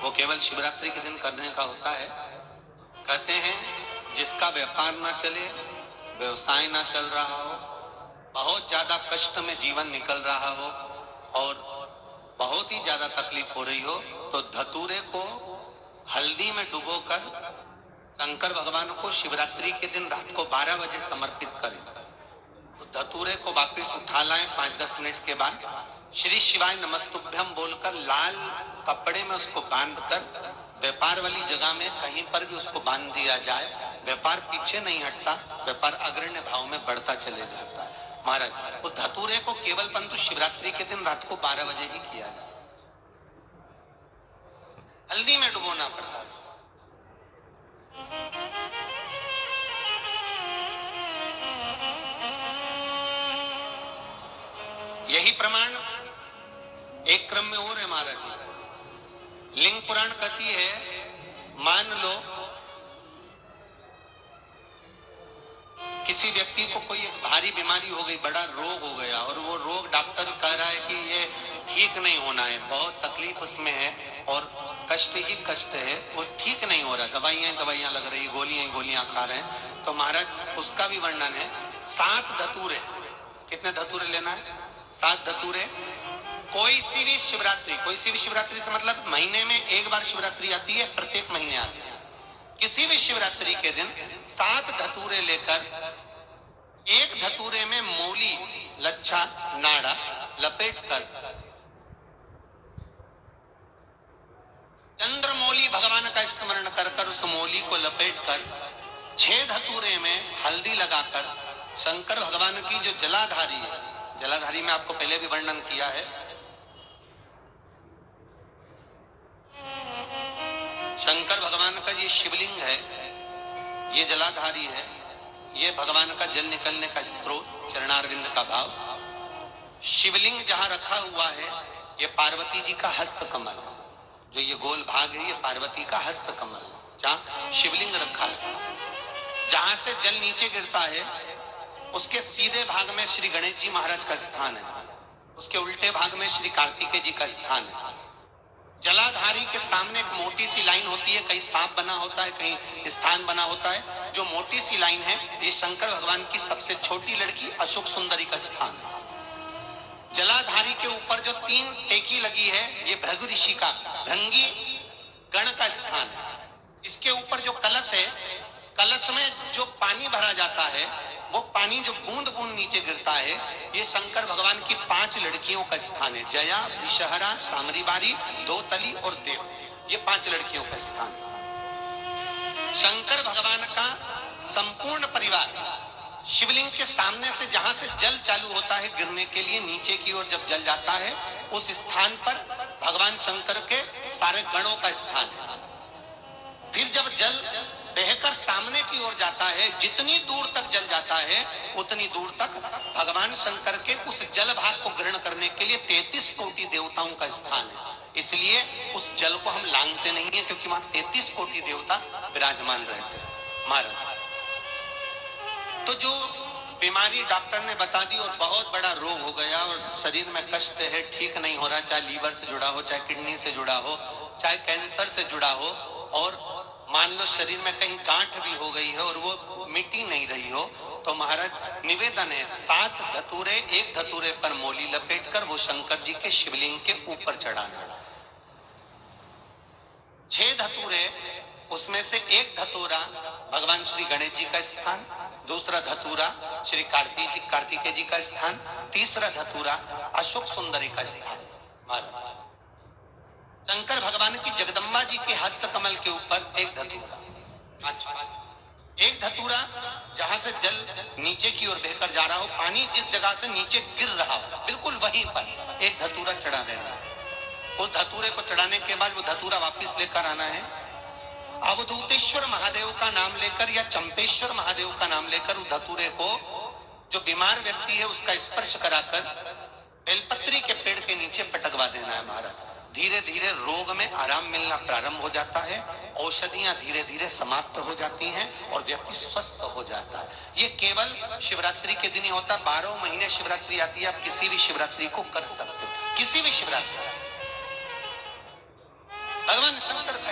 वो केवल शिवरात्रि के दिन करने का होता है। कहते हैं जिसका व्यापार ना चले, व्यवसाय ना चल रहा हो, बहुत ज्यादा कष्ट में जीवन निकल रहा हो और बहुत ही ज्यादा तकलीफ हो रही हो, तो धतूरे को हल्दी में डुबोकर शंकर भगवान को शिवरात्रि के दिन रात को 12 बजे समर्पित करें। तो धतूरे को वापस उठा लाएं 5-10 मिनट के बाद, श्री शिवाय नमस्तुभ्यम बोलकर लाल कपड़े में उसको बांधकर व्यापार वाली जगह में कहीं पर भी उसको बांध दिया जाए। व्यापार पीछे नहीं हटता, व्यापार अग्रण्य भाव में बढ़ता चले जाता है। महाराज वो धतूरे को केवल परंतु शिवरात्रि के दिन रात को 12 बजे ही किया जाए, हल्दी में डुबोना पड़ता है। यही प्रमाण एक क्रम में और है महाराज जी। लिंग पुराण कहती है, मान लो किसी व्यक्ति को कोई एक भारी बीमारी हो गई, बड़ा रोग हो गया और वो रोग डॉक्टर कह रहा है कि ये ठीक नहीं होना है, बहुत तकलीफ उसमें है और कष्ट ही कष्ट है, वो ठीक नहीं हो रहा, दवाइयां लग रही, गोलियां खा रहे हैं। तो महाराज उसका भी वर्णन है। 7 धतूरे, कितने धतूरे लेना है? 7 धतूरे। कोई सी भी शिवरात्रि से मतलब महीने में एक बार शिवरात्रि आती है, प्रत्येक महीने आती है। किसी भी शिवरात्रि के दिन 7 धतूरे लेकर एक धतूरे में मूली, लच्छा, नाड़ा लपेटकर चंद्रमौली भगवान का स्मरण कर उस मौली को लपेटकर 6 धतूरे में हल्दी लगाकर शंकर भगवान की जो जलाधारी है, जलाधारी में आपको पहले भी वर्णन किया है, शंकर भगवान का ये शिवलिंग है, ये जलाधारी है, ये भगवान का जल निकलने का स्त्रोत, चरणारविंद का भाव। शिवलिंग जहां रखा हुआ है ये पार्वती जी का हस्त कमल, जो ये गोल भाग है ये पार्वती का हस्त कमल, जहां शिवलिंग रखा है। जहां से जल नीचे गिरता है उसके सीधे भाग में श्री गणेश जी महाराज का स्थान है, उसके उल्टे भाग में श्री कार्तिकेय जी का स्थान है। जलाधारी के सामने एक मोटी सी लाइन होती है, कहीं सांप बना होता है, कहीं स्थान बना होता है। जो मोटी सी लाइन है ये शंकर भगवान की सबसे छोटी लड़की अशोक सुंदरी का स्थान है। जलाधारी के ऊपर जो 3 टेकी लगी है ये भृगु ऋषि का, भृंगी गण का स्थान है। इसके ऊपर जो कलश है, कलश में जो पानी भरा जाता है वो पानी जो बूंद बूंद नीचे गिरता है ये शंकर भगवान की 5 लड़कियों का स्थान है। जया, विषहरा, सामरीबारी, दोतली और देव, ये 5 लड़कियों का स्थान है। शंकर भगवान का संपूर्ण परिवार शिवलिंग के सामने से जहां से जल चालू होता है गिरने के लिए नीचे की ओर, जब जल जाता है उस स्थान पर भगवान शंकर के सारे गणों का स्थान है। फिर जब जल बहकर सामने की ओर जाता है, जितनी दूर तक जल जाता है उतनी दूर तक भगवान शंकर के उस जल भाग को ग्रहण करने के लिए 33 कोटि देवताओं का स्थान है। इसलिए उस जल को हम लांघते नहीं है, क्योंकि वहां 33 कोटि देवता विराजमान रहते हैं। महाराज तो जो बीमारी डॉक्टर ने बता दी और बहुत बड़ा रोग हो गया और शरीर में कष्ट है, ठीक नहीं हो रहा, चाहे लीवर से जुड़ा हो, चाहे किडनी से जुड़ा हो, चाहे कैंसर से जुड़ा हो, और मान लो शरीर में कहीं गांठ भी हो गई है और वो मिटी नहीं रही हो, तो महाराज निवेदन है 7 धतूरे, एक धतूरे पर मोली लपेटकर वो शंकर जी के शिवलिंग के ऊपर चढ़ाना। 6 धतूरे, उसमें से एक धतूरा भगवान श्री गणेश जी का स्थान, दूसरा धतूरा श्री कार्तिकेय जी का स्थान, तीसरा धतूरा अशोक सुंदरी का स्थान। महाराज शंकर भगवान की जगदम्बा जी के हस्त कमल के ऊपर एक धतूरा। अच्छा, एक धतूरा जहां से जल नीचे की ओर बहकर जा रहा हो, पानी जिस जगह से नीचे गिर रहा हो बिल्कुल वहीं पर एक धतूरा चढ़ा देना है। उस धतूरे को चढ़ाने के बाद वो धतूरा वापस लेकर आना है। अवधूतेश्वर महादेव का नाम लेकर या चंपेश्वर महादेव का नाम लेकर उस धतूरे को, जो बीमार व्यक्ति है उसका स्पर्श कराकर बेलपत्री के पेड़ के नीचे पटकवा देना है। महाराज धीरे धीरे रोग में आराम मिलना प्रारंभ हो जाता है, औषधियां धीरे धीरे समाप्त हो जाती हैं और व्यक्ति स्वस्थ हो जाता है। ये केवल शिवरात्रि के दिन ही होता, 12 महीने शिवरात्रि आती है, आप किसी भी शिवरात्रि को कर सकते हो, किसी भी शिवरात्रि। भगवान शंकर का